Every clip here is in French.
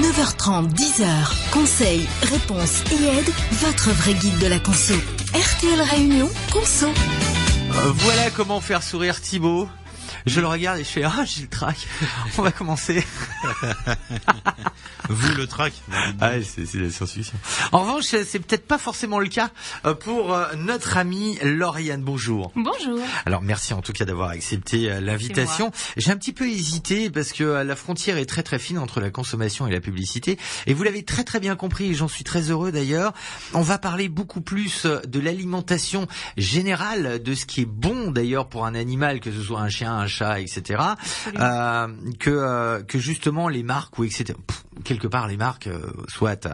9h30, 10h, conseils, réponses et aides, votre vrai guide de la conso. RTL Réunion, conso. Voilà comment faire sourire Thibaut. Je le regarde et je fais j'ai le trac. On va commencer. Vous le trac. C'est la science-fiction. En revanche, c'est peut-être pas forcément le cas pour notre amie Lauriane. Bonjour. Bonjour. Alors merci en tout cas d'avoir accepté l'invitation. J'ai un petit peu hésité parce que la frontière est très très fine entre la consommation et la publicité. Et vous l'avez très très bien compris et j'en suis très heureux d'ailleurs. On va parler beaucoup plus de l'alimentation générale, de ce qui est bon d'ailleurs pour un animal, que ce soit un chien, un chat, etc. Que justement les marques ou etc. Quelque part les marques, soit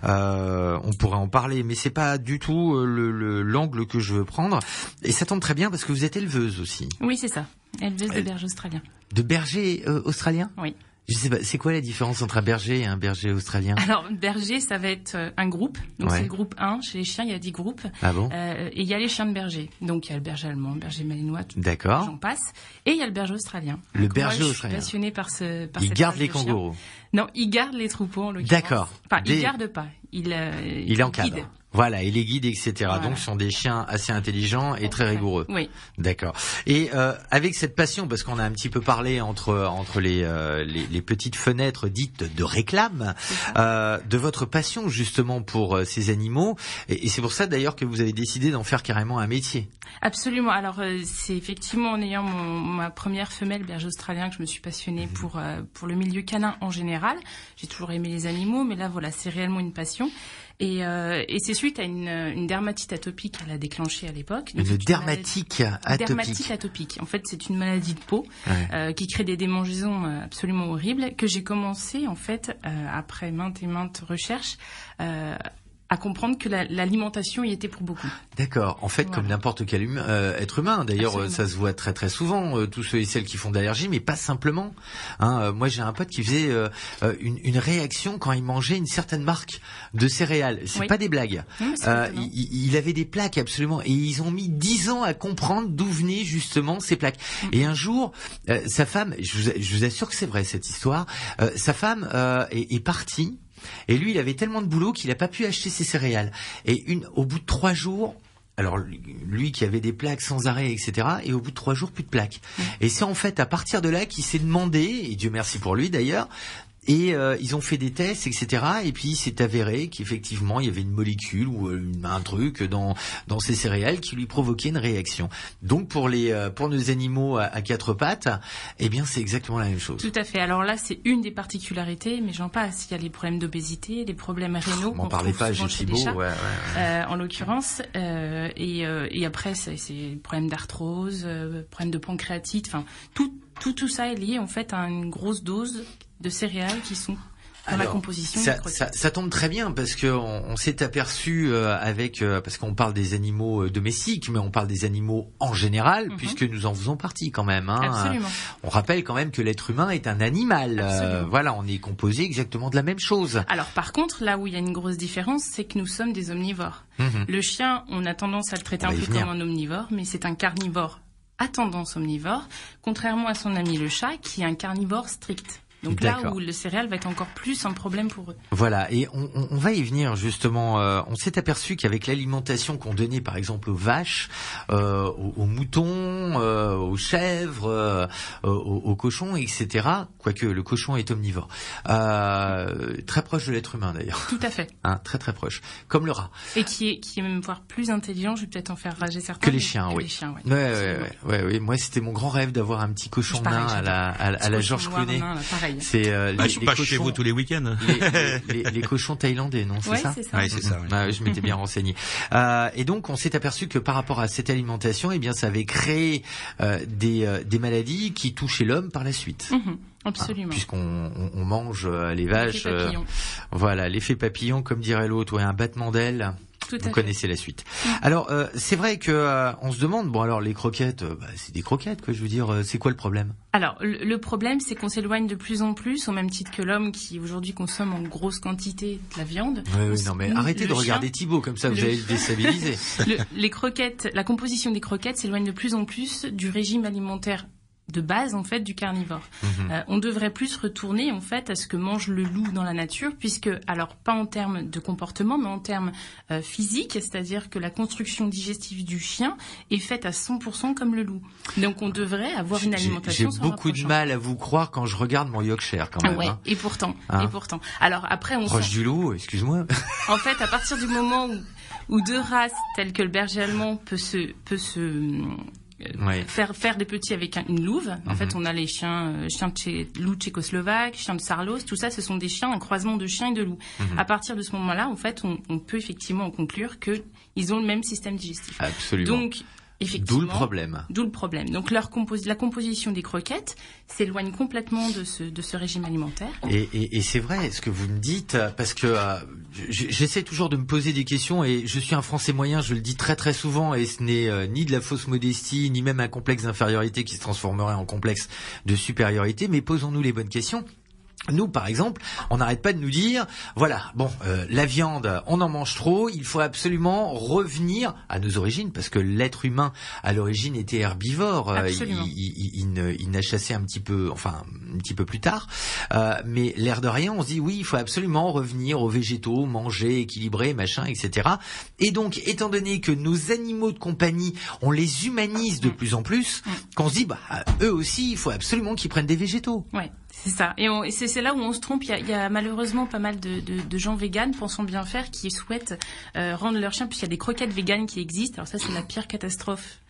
on pourrait en parler, mais c'est pas du tout l'angle que je veux prendre. Et ça tombe très bien parce que vous êtes éleveuse aussi. Oui, c'est ça. Éleveuse de bergers australiens. De bergers australiens ? Oui. Je sais pas, c'est quoi la différence entre un berger et un berger australien ? Alors, berger, ça va être un groupe. Donc, Ouais. c'est le groupe 1. Chez les chiens, il y a 10 groupes. Ah bon ? Et il y a les chiens de berger. Donc, il y a le berger allemand, le berger malinois, D'accord. j'en passe. Et il y a le berger australien. Le Donc, berger moi, australien. Je suis passionnée par Il cette garde race les de chiens. kangourous. Non, il garde les troupeaux, en l'occurrence. D'accord. Enfin, il Des- garde pas. Il encadre. guide. Voilà, et les guides, etc. Voilà. Donc, ce sont des chiens assez intelligents et très rigoureux. Oui. D'accord. Et avec cette passion, parce qu'on a un petit peu parlé entre les petites fenêtres dites de réclame, de votre passion justement pour ces animaux, et c'est pour ça d'ailleurs que vous avez décidé d'en faire carrément un métier. Absolument. Alors c'est effectivement en ayant ma première femelle berger australien que je me suis passionnée pour le milieu canin en général. J'ai toujours aimé les animaux, mais là voilà, c'est réellement une passion. Et c'est suite à une dermatite atopique qu'elle a déclenchée à l'époque. Donc, Une dermatite atopique. Dermatite atopique. En fait, c'est une maladie de peau qui crée des démangeaisons absolument horribles que j'ai commencé en fait après maintes et maintes recherches à comprendre que l'alimentation y était pour beaucoup. D'accord. En fait, Voilà. comme n'importe quel être humain. D'ailleurs, Absolument. ça se voit très très souvent, tous ceux et celles qui font d'allergie, mais pas simplement. Moi, j'ai un pote qui faisait une réaction quand il mangeait une certaine marque de céréales. C'est Oui. pas des blagues. Non, c'est étonnant. Il avait des plaques absolument, et ils ont mis 10 ans à comprendre d'où venaient justement ces plaques. Et un jour, sa femme, je vous assure que c'est vrai cette histoire, sa femme est partie. Et lui, il avait tellement de boulot qu'il n'a pas pu acheter ses céréales. Et au bout de 3 jours, alors lui qui avait des plaques sans arrêt, etc. Et au bout de 3 jours, plus de plaques. Et c'est en fait à partir de là qu'il s'est demandé, et Dieu merci pour lui d'ailleurs, et ils ont fait des tests, etc. Et puis il s'est avéré qu'effectivement il y avait une molécule ou un truc dans ces céréales qui lui provoquait une réaction. Donc pour nos animaux à 4 pattes, eh bien c'est exactement la même chose. Tout à fait. Alors là, c'est une des particularités, mais j'en passe. Il y a les problèmes d'obésité, les problèmes rénaux. M'en qu'on parlez retrouve pas, souvent j'ai chez les Thibaut. chats, Ouais. en l'occurrence. Et après, c'est problème d'arthrose, problème de pancréatite. Enfin, tout ça est lié en fait à une grosse dose de céréales qui sont dans la composition des croquettes. Ça tombe très bien parce que on s'est aperçu parce qu'on parle des animaux domestiques, mais on parle des animaux en général, puisque nous en faisons partie quand même. Absolument. On rappelle quand même que l'être humain est un animal. Absolument. Voilà, on est composé exactement de la même chose. Alors par contre, là où il y a une grosse différence, c'est que nous sommes des omnivores. Le chien, on a tendance à le traiter On va un y peu venir. comme un omnivore, mais c'est un carnivore à tendance omnivore, contrairement à son ami le chat, qui est un carnivore strict. Donc là D'accord. où le céréal va être encore plus un problème pour eux. Voilà, et on va y venir justement. On s'est aperçu qu'avec l'alimentation qu'on donnait par exemple aux vaches, aux moutons, aux chèvres, aux cochons, etc. Quoique le cochon est omnivore, très proche de l'être humain d'ailleurs. Tout à fait. Très très proche, comme le rat. Et qui est même voire plus intelligent, je vais peut-être en faire rager certains. Que les mais chiens, que oui. les chiens, Ouais. Moi, c'était mon grand rêve d'avoir un petit cochon Pareil, nain à la Ce Georges cochon noir Clooney. nain, là, pareil. C'est Je suis pas chez vous tous les week-ends. les cochons thaïlandais, non, c'est Ouais, ça? c'est ça. Ouais, c'est ça. Ouais. Ouais, je m'étais bien renseigné. Et donc, on s'est aperçu que par rapport à cette alimentation, eh bien, ça avait créé des maladies qui touchaient l'homme par la suite. Absolument. Puisqu'on mange les vaches. L'effet papillon. Voilà, l'effet papillon, comme dirait l'autre, ouais, un battement d'ailes. Tout à Vous fait. connaissez la suite. Alors, c'est vrai que on se demande, bon alors les croquettes, c'est des croquettes, quoi. Je veux dire, c'est quoi le problème? Alors, le problème, c'est qu'on s'éloigne de plus en plus, au même titre que l'homme qui aujourd'hui consomme en grosse quantité de la viande. Oui, non, mais arrêtez de regarder Thibaut comme ça, vous allez le déstabiliser. Les croquettes, la composition des croquettes s'éloigne de plus en plus du régime alimentaire de base en fait du carnivore. On devrait plus retourner en fait à ce que mange le loup dans la nature, puisque alors pas en termes de comportement, mais en termes physiques, c'est-à-dire que la construction digestive du chien est faite à 100% comme le loup. Donc on devrait avoir une alimentation. J'ai beaucoup de mal à vous croire quand je regarde mon Yorkshire quand même. Ouais, hein. Et pourtant. Alors après on proche du loup, excuse-moi. En fait, à partir du moment où deux races telles que le berger allemand peut se faire des petits avec une louve. En fait, on a les chiens loup tchécoslovaque, chiens de Sarlos, tout ça, ce sont des chiens, un croisement de chiens et de loups. À partir de ce moment-là, en fait, on peut effectivement en conclure qu'ils ont le même système digestif. Absolument. Donc, effectivement. D'où le problème. Donc, la composition des croquettes s'éloigne complètement de ce régime alimentaire. Et c'est vrai ce que vous me dites, parce que j'essaie toujours de me poser des questions, et je suis un Français moyen, je le dis très très souvent, et ce n'est ni de la fausse modestie, ni même un complexe d'infériorité qui se transformerait en complexe de supériorité, mais posons-nous les bonnes questions. Nous, par exemple, on n'arrête pas de nous dire, voilà, la viande, on en mange trop, il faut absolument revenir à nos origines, parce que l'être humain, à l'origine, était herbivore. Il n'a chassé un petit peu plus tard. Mais l'air de rien, on se dit, oui, il faut absolument revenir aux végétaux, manger, équilibrer, machin, etc. Et donc, étant donné que nos animaux de compagnie, on les humanise de plus en plus, qu'on se dit, eux aussi, il faut absolument qu'ils prennent des végétaux. Ouais. C'est ça. Et c'est là où on se trompe. Il y a malheureusement pas mal de gens véganes, pensant bien faire, qui souhaitent rendre leur chien, puisqu'il y a des croquettes véganes qui existent. Alors ça, c'est la pire catastrophe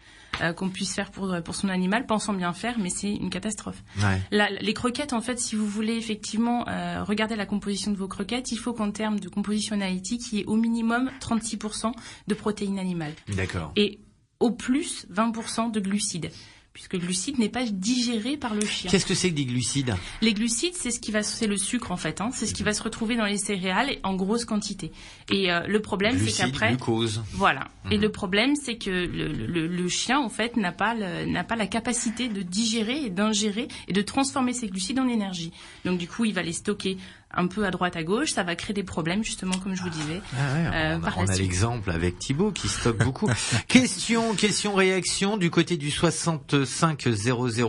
qu'on puisse faire pour son animal, pensant bien faire, mais c'est une catastrophe. Ouais. Les croquettes, en fait, si vous voulez effectivement regarder la composition de vos croquettes, il faut qu'en termes de composition analytique, il y ait au minimum 36% de protéines animales. D'accord. Et au plus 20% de glucides. Puisque le glucide n'est pas digéré par le chien. Qu'est-ce que c'est que des glucides ? Les glucides, c'est le sucre en fait. C'est ce qui va se retrouver dans les céréales en grosse quantité. Et le problème, c'est qu'après, glucose. Voilà. Et le problème, c'est que le chien en fait n'a pas la capacité de digérer et d'ingérer et de transformer ces glucides en énergie. Donc du coup, il va les stocker un peu à droite à gauche, ça va créer des problèmes justement comme je vous disais. On a l'exemple avec Thibaut qui stocke beaucoup. Question, réaction du côté du 6500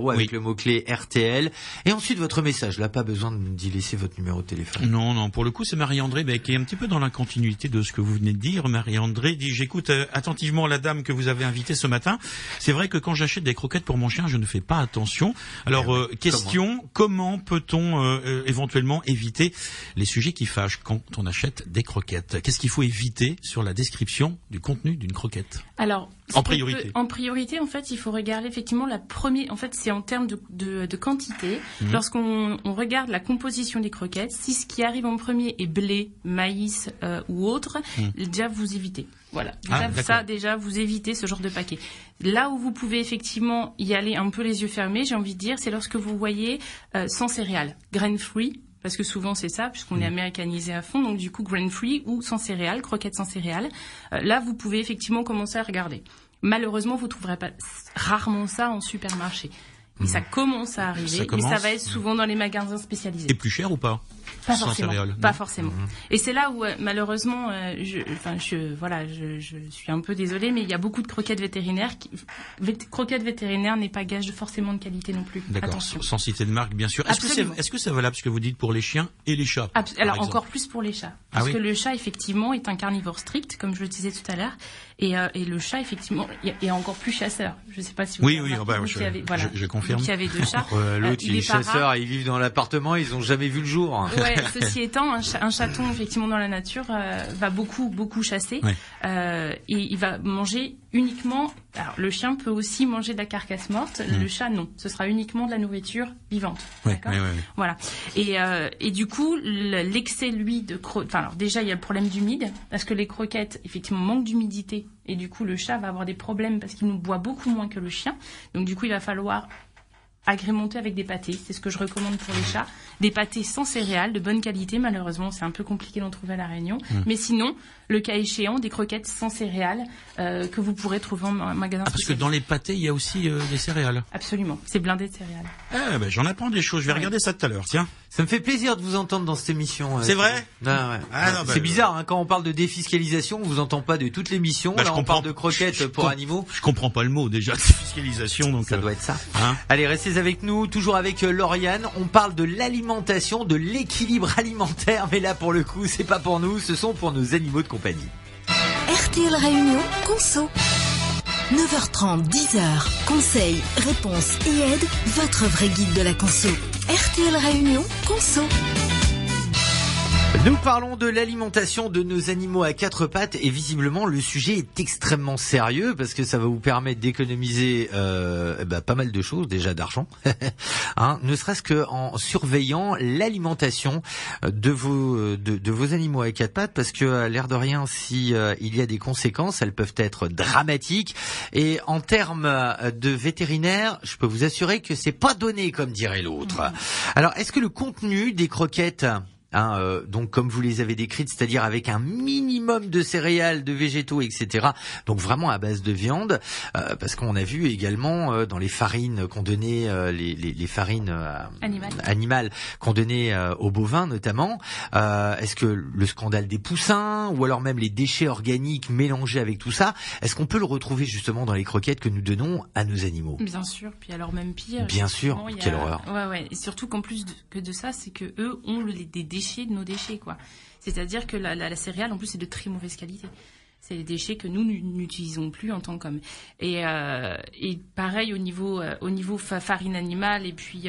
avec le mot-clé RTL. Et ensuite votre message, là pas besoin d'y laisser votre numéro de téléphone. Non, pour le coup c'est Marie-André qui est un petit peu dans la continuité de ce que vous venez de dire. Marie-André dit, j'écoute attentivement la dame que vous avez invitée ce matin. C'est vrai que quand j'achète des croquettes pour mon chien, je ne fais pas attention. Alors question, comment peut-on éventuellement éviter les sujets qui fâchent quand on achète des croquettes? Qu'est-ce qu'il faut éviter sur la description du contenu d'une croquette? Alors, en priorité, en fait, il faut regarder effectivement en fait, c'est en termes de quantité. Lorsqu'on regarde la composition des croquettes, si ce qui arrive en premier est blé, maïs ou autre, déjà vous évitez. Voilà. Déjà, vous évitez ce genre de paquet. Là où vous pouvez effectivement y aller un peu les yeux fermés, j'ai envie de dire, c'est lorsque vous voyez sans céréales, grain-free. Parce que souvent c'est ça, puisqu'on est américanisé à fond, donc du coup grain-free ou sans céréales, croquettes sans céréales. Là, vous pouvez effectivement commencer à regarder. Malheureusement, vous trouverez rarement ça en supermarché. Mais ça commence à arriver, mais ça va être souvent dans les magasins spécialisés. Et plus cher ou pas? Pas forcément. Pas forcément. Et c'est là où malheureusement, je suis un peu désolée, mais il y a beaucoup de croquettes vétérinaires. Croquettes vétérinaires n'est pas gage forcément de qualité non plus. D'accord. Attention. Sans citer de marque, bien sûr. Est-ce que c'est valable ce que vous dites pour les chiens et les chats? Alors encore plus pour les chats, parce que le chat effectivement est un carnivore strict, comme je le disais tout à l'heure, et le chat effectivement est encore plus chasseur. Je ne sais pas si vous. Je confirme. Il y avait deux chats. L'autre il est chasseur, ils vivent dans l'appartement, ils ont jamais vu le jour. Ouais, ceci étant, un chaton effectivement dans la nature va beaucoup chasser et il va manger uniquement. Alors le chien peut aussi manger de la carcasse morte, le chat non. Ce sera uniquement de la nourriture vivante. D'accord. Voilà. Et du coup l'excès alors déjà il y a le problème d'humide parce que les croquettes effectivement manquent d'humidité et du coup le chat va avoir des problèmes parce qu'il nous boit beaucoup moins que le chien. Donc du coup il va falloir agrémenter avec des pâtés, c'est ce que je recommande pour les chats. Des pâtés sans céréales, de bonne qualité, malheureusement c'est un peu compliqué d'en trouver à La Réunion. Mais sinon, le cas échéant, des croquettes sans céréales que vous pourrez trouver en magasin. Parce que dans les pâtés, il y a aussi des céréales. Absolument, c'est blindé de céréales. J'en apprends des choses, je vais regarder ça tout à l'heure, tiens. Ça me fait plaisir de vous entendre dans cette émission. C'est vrai ? C'est bizarre, quand on parle de défiscalisation, on vous entend pas de toute l'émission. On parle de croquettes pour animaux. Je comprends pas le mot déjà, défiscalisation. Donc ça doit être ça. Hein. Allez, restez restez avec nous, toujours avec Lauriane. On parle de l'alimentation, de l'équilibre alimentaire, mais là pour le coup, c'est pas pour nous, ce sont pour nos animaux de compagnie. RTL Réunion, Conso. 9h30, 10h, conseils, réponses et aides, votre vrai guide de la conso. RTL Réunion, Conso. Nous parlons de l'alimentation de nos animaux à quatre pattes et visiblement le sujet est extrêmement sérieux parce que ça va vous permettre d'économiser pas mal de choses, déjà d'argent, hein, ne serait-ce que en surveillant l'alimentation de vos animaux à quatre pattes, parce que à l'air de rien, si il y a des conséquences, elles peuvent être dramatiques. Et en termes de vétérinaire, je peux vous assurer que c'est pas donné, comme dirait l'autre. Alors, est-ce que le contenu des croquettes, donc comme vous les avez décrites, c'est-à-dire avec un minimum de céréales, de végétaux, etc. Donc vraiment à base de viande, parce qu'on a vu également dans les farines qu'on donnait, les farines animales qu'on donnait aux bovins notamment. Est-ce que le scandale des poussins, ou alors même les déchets organiques mélangés avec tout ça, est-ce qu'on peut le retrouver justement dans les croquettes que nous donnons à nos animaux ? Bien sûr, puis alors même pire. Bien sûr, quelle horreur. Ouais, et surtout qu'en plus que de ça, c'est que eux ont des déchets de nos déchets, quoi. C'est-à-dire que la céréale, en plus, c'est de très mauvaise qualité. C'est des déchets que nous n'utilisons plus en tant qu'hommes. Et pareil au niveau farine animale et puis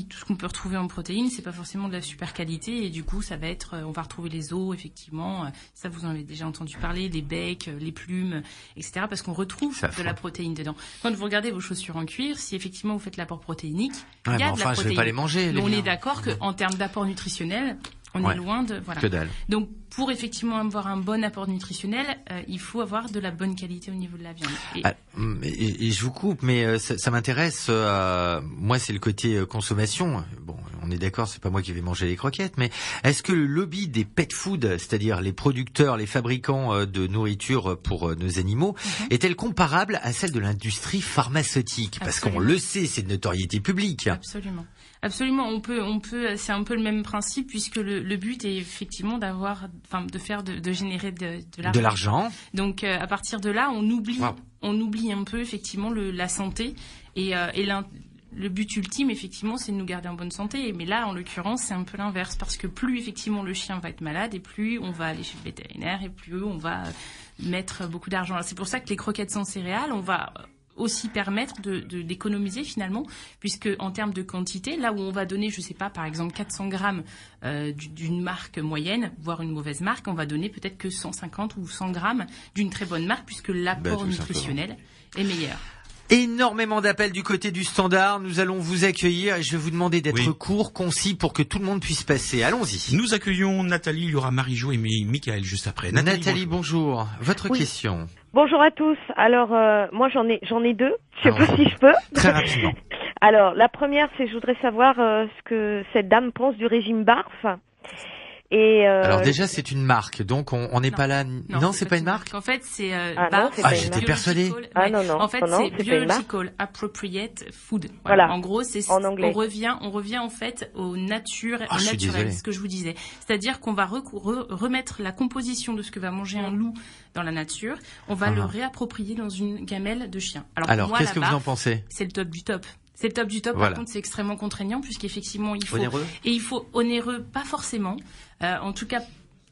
tout ce qu'on peut retrouver en protéines, c'est pas forcément de la super qualité et du coup ça va être, on va retrouver les os effectivement, ça vous en avez déjà entendu parler, les becs, les plumes, etc. Parce qu'on retrouve de la protéine dedans. Quand vous regardez vos chaussures en cuir, si effectivement vous faites l'apport protéinique, il y a de la protéine. Je vais pas les manger. Mais on est d'accord qu'en termes d'apport nutritionnel, on est loin de... Voilà. Que dalle. Donc, pour effectivement avoir un bon apport nutritionnel, il faut avoir de la bonne qualité au niveau de la viande. Et je vous coupe, mais ça m'intéresse. Moi, c'est le côté consommation. Bon, on est d'accord, c'est pas moi qui vais manger les croquettes, mais est-ce que le lobby des pet food, c'est-à-dire les producteurs, les fabricants de nourriture pour nos animaux, est-elle comparable à celle de l'industrie pharmaceutique ? Parce qu'on le sait, c'est de notoriété publique. Absolument, on peut, c'est un peu le même principe puisque le but est effectivement de générer de l'argent. Donc à partir de là, on oublie un peu effectivement la santé et le but ultime effectivement, c'est de nous garder en bonne santé. Mais là, en l'occurrence, c'est un peu l'inverse parce que plus effectivement le chien va être malade et plus on va aller chez le vétérinaire et plus on va mettre beaucoup d'argent. Alors, c'est pour ça que les croquettes sans céréales, on va aussi permettre d'économiser finalement, puisque en termes de quantité, là où on va donner, je sais pas, par exemple 400 grammes d'une marque moyenne, voire une mauvaise marque, on va donner peut-être que 150 ou 100 grammes d'une très bonne marque, puisque l'apport nutritionnel est meilleur. Énormément d'appels du côté du standard. Nous allons vous accueillir et je vais vous demander d'être court, concis pour que tout le monde puisse passer. Allons-y. Nous accueillons Nathalie, il y aura Marie-Jo et Michael juste après. Nathalie, bonjour. Votre question. Bonjour à tous. Alors, moi j'en ai deux. Je sais pas si je peux. Très rapidement. Alors, la première, c'est je voudrais savoir ce que cette dame pense du régime BARF. Et alors déjà c'est une marque, donc on n'est pas là. Non, c'est pas une marque. En fait, c'est BARF. J'étais persuadée. Non. En fait, c'est Biological Appropriate Food. Voilà. En gros, c'est en anglais. On revient en fait au naturel, ce que je vous disais. C'est-à-dire qu'on va remettre la composition de ce que va manger un loup dans la nature. On va le réapproprier dans une gamelle de chien. Alors qu'est-ce que vous en pensez ? C'est le top du top. C'est le top du top. Voilà. Par contre, c'est extrêmement contraignant puisqu'effectivement, il faut onéreux. Et il faut onéreux, pas forcément. En tout cas,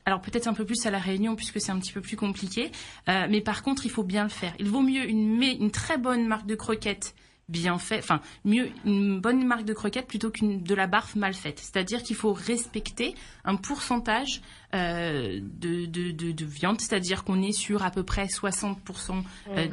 alors peut-être un peu plus à la Réunion puisque c'est un petit peu plus compliqué. Mais par contre, il faut bien le faire. Il vaut mieux une très bonne marque de croquettes bien faite, mieux une bonne marque de croquettes plutôt de la barfe mal faite. C'est-à-dire qu'il faut respecter un pourcentage de viande, c'est-à-dire qu'on est sur à peu près 60%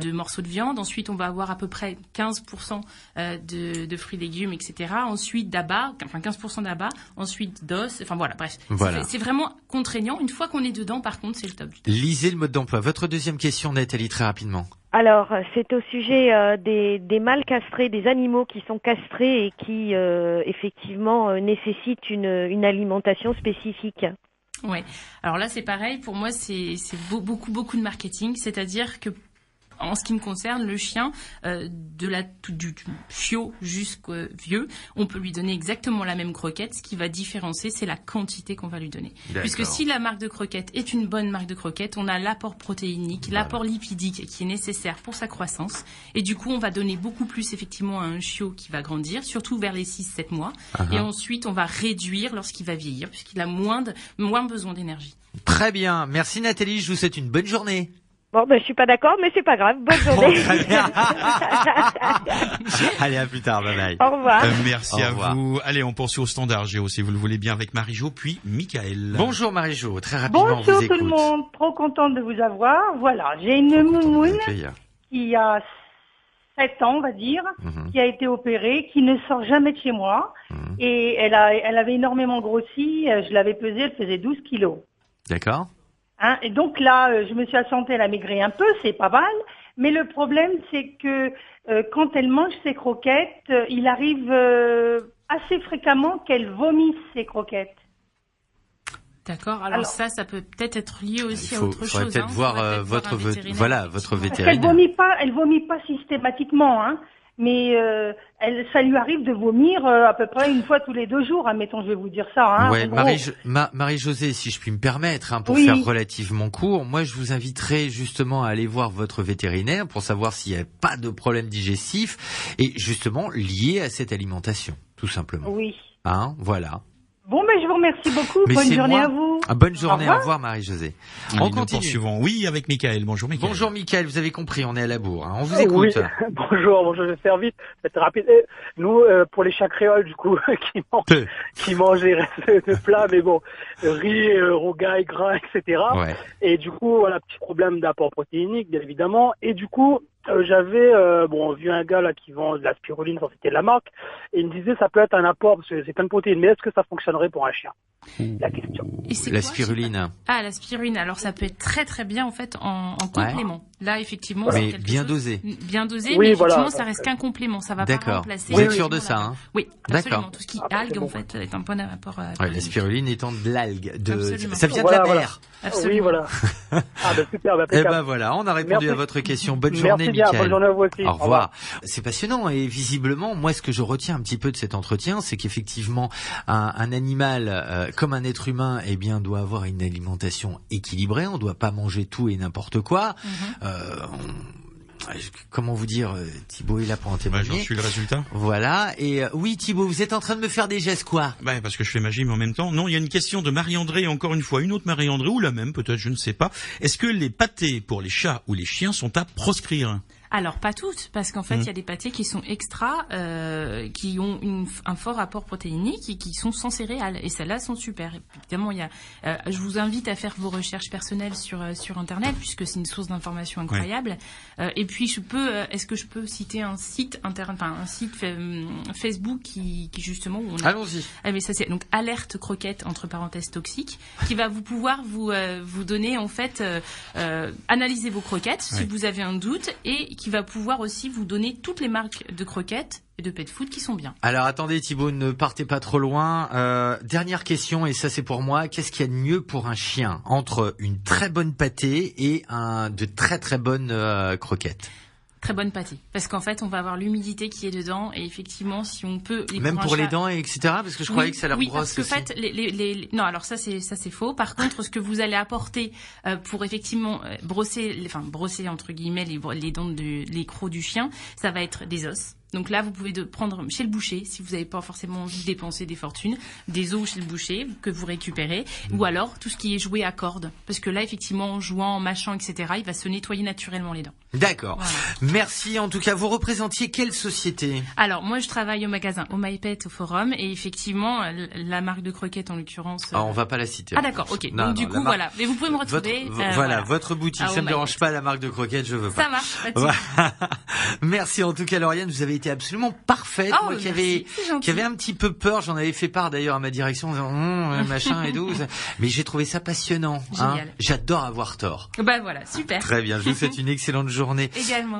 de morceaux de viande. Ensuite, on va avoir à peu près 15% de fruits et légumes, etc. Ensuite, d'abat, 15% d'abat. Ensuite, d'os. Bref. Voilà. C'est vraiment contraignant. Une fois qu'on est dedans, par contre, c'est le top du top. Lisez le mode d'emploi. Votre deuxième question, Nathalie, très rapidement. Alors, c'est au sujet des mâles castrés, des animaux qui sont castrés et qui effectivement nécessitent une alimentation spécifique. Ouais. Alors là, c'est pareil. Pour moi, c'est beaucoup de marketing. C'est-à-dire que en ce qui me concerne, le chien, du chiot jusqu'au vieux, on peut lui donner exactement la même croquette. Ce qui va différencier, c'est la quantité qu'on va lui donner. D'accord. Puisque si la marque de croquette est une bonne marque de croquette, on a l'apport protéinique, l'apport lipidique qui est nécessaire pour sa croissance. Et du coup, on va donner beaucoup plus effectivement à un chiot qui va grandir, surtout vers les 6-7 mois. Et ensuite, on va réduire lorsqu'il va vieillir, puisqu'il a moins besoin d'énergie. Très bien. Merci Nathalie, je vous souhaite une bonne journée. Bon, je suis pas d'accord, mais c'est pas grave. Bonne journée. Très bien. Allez, à plus tard, bye bye. Au revoir. Merci à vous. Allez, on poursuit au standard, Géo, si vous le voulez bien, avec Marie-Jo, puis Michael. Bonjour Marie-Jo, très rapidement, on Bonjour vous écoute. tout le monde, trop contente de vous avoir. Voilà, j'ai une moumoune qui a 7 ans, on va dire, qui a été opérée, qui ne sort jamais de chez moi. Et elle avait énormément grossi, je l'avais pesée, elle faisait 12 kilos. D'accord. Et donc là, je me suis assentée, elle a maigri un peu, c'est pas mal. Mais le problème, c'est que quand elle mange ses croquettes, il arrive assez fréquemment qu'elle vomisse ses croquettes. D'accord. Alors ça peut peut-être être lié aussi à autre chose. Faudrait peut-être voir votre vétérinaire. Elle vomit pas systématiquement, mais ça lui arrive de vomir à peu près une fois tous les 2 jours, mettons, je vais vous dire ça. Ouais, Marie-Josée, si je puis me permettre, pour faire relativement court, moi je vous inviterai justement à aller voir votre vétérinaire pour savoir s'il n'y a pas de problème digestif et justement lié à cette alimentation, tout simplement. Oui. Voilà. Bon, je vous remercie beaucoup. Bonne journée à vous. Bonne journée. Au revoir, Marie-Josée. On continue. Poursuivons. Oui, avec Michael. Bonjour, Michael. Bonjour, Michael. Vous avez compris, on est à la bourre. On vous écoute. Oui. Bonjour, je vais faire vite. C'est rapide. Nous, pour les chats créoles, du coup, qui mangent les restes de plats, mais bon, riz, rougail, gras, etc. Ouais. Et du coup, voilà, petit problème d'apport protéinique, bien évidemment. Et du coup, j'avais vu un gars là qui vend de la spiruline, sans citer de la marque, et il me disait ça peut être un apport parce que c'est plein de protéines, mais est-ce que ça fonctionnerait pour un chien? La question. Et c'est la quoi, spiruline. La spiruline. Alors ça peut être très très bien en fait en complément. Là effectivement, mais c'est bien chose, dosé. Bien dosé, oui, mais effectivement voilà, ça reste qu'un complément. Ça va pas remplacer. Vous êtes sûr de ça, Oui, absolument. D'accord. Tout ce qui algues en fait est un bon apport. La spiruline étant de l'algue, Absolument. ça vient de la mer. Absolument. Oui, voilà. Super. Et voilà, on a répondu à votre question. Bonne journée, bien, Michael. bonne journée à vous aussi. Au revoir. C'est passionnant et visiblement, moi, ce que je retiens un petit peu de cet entretien, c'est qu'effectivement, un animal comme un être humain, doit avoir une alimentation équilibrée. On doit pas manger tout et n'importe quoi. Comment vous dire, Thibaut est là pour en témoigner. J'en suis le résultat. Voilà. Et oui, Thibaut, vous êtes en train de me faire des gestes, quoi? Parce que je fais ma gym en même temps. Non, il y a une question de Marie-André, encore une fois, une autre Marie-André, ou la même, peut-être, je ne sais pas. Est-ce que les pâtés pour les chats ou les chiens sont à proscrire? Alors pas toutes, parce qu'en fait il y a des pâtés qui sont extra, qui ont un fort apport protéinique et qui sont sans céréales, et celles-là sont super. Évidemment, je vous invite à faire vos recherches personnelles sur internet, puisque c'est une source d'information incroyable. Et puis est-ce que je peux citer un site Facebook qui justement où on a... Allons-y. Mais ça c'est donc alerte croquette entre parenthèses toxique, qui va pouvoir vous donner en fait analyser vos croquettes si vous avez un doute, et qui va pouvoir aussi vous donner toutes les marques de croquettes et de pet food qui sont bien. Alors attendez Thibaut, ne partez pas trop loin. Dernière question, et ça c'est pour moi. Qu'est-ce qu'il y a de mieux pour un chien entre une très bonne pâtée et de très très bonnes croquettes? Très bonne pâtée, parce qu'en fait on va avoir l'humidité qui est dedans, et effectivement si on peut même pour les dents, etc., parce que je croyais que ça leur brosse parce que aussi. En fait non, alors ça c'est faux. Par contre, ce que vous allez apporter pour effectivement brosser entre guillemets les dents les crocs du chien, ça va être des os. Donc là, vous pouvez prendre chez le boucher, si vous n'avez pas forcément envie de dépenser des fortunes, des os chez le boucher que vous récupérez, ou alors tout ce qui est joué à cordes, parce que là, effectivement, en jouant, en mâchant, etc., il va se nettoyer naturellement les dents. D'accord. Voilà. Merci. En tout cas, vous représentiez quelle société? Alors, moi, je travaille au magasin Au MyPet au Forum, et effectivement, la marque de croquettes, en l'occurrence... on va pas la citer. Ah d'accord, ok. Donc du coup, voilà. Mais vous pouvez me retrouver... Votre boutique, ça me dérange pas, la marque de croquettes, je veux pas. Ça marche, pas de souci. Merci en tout cas, Lauriane, vous avez été absolument parfaite. Moi qui avait un petit peu peur, j'en avais fait part d'ailleurs à ma direction, en disant, machin et tout. Mais j'ai trouvé ça passionnant. Génial. J'adore avoir tort. Voilà, super. Très bien, je vous souhaite une excellente journée. Également.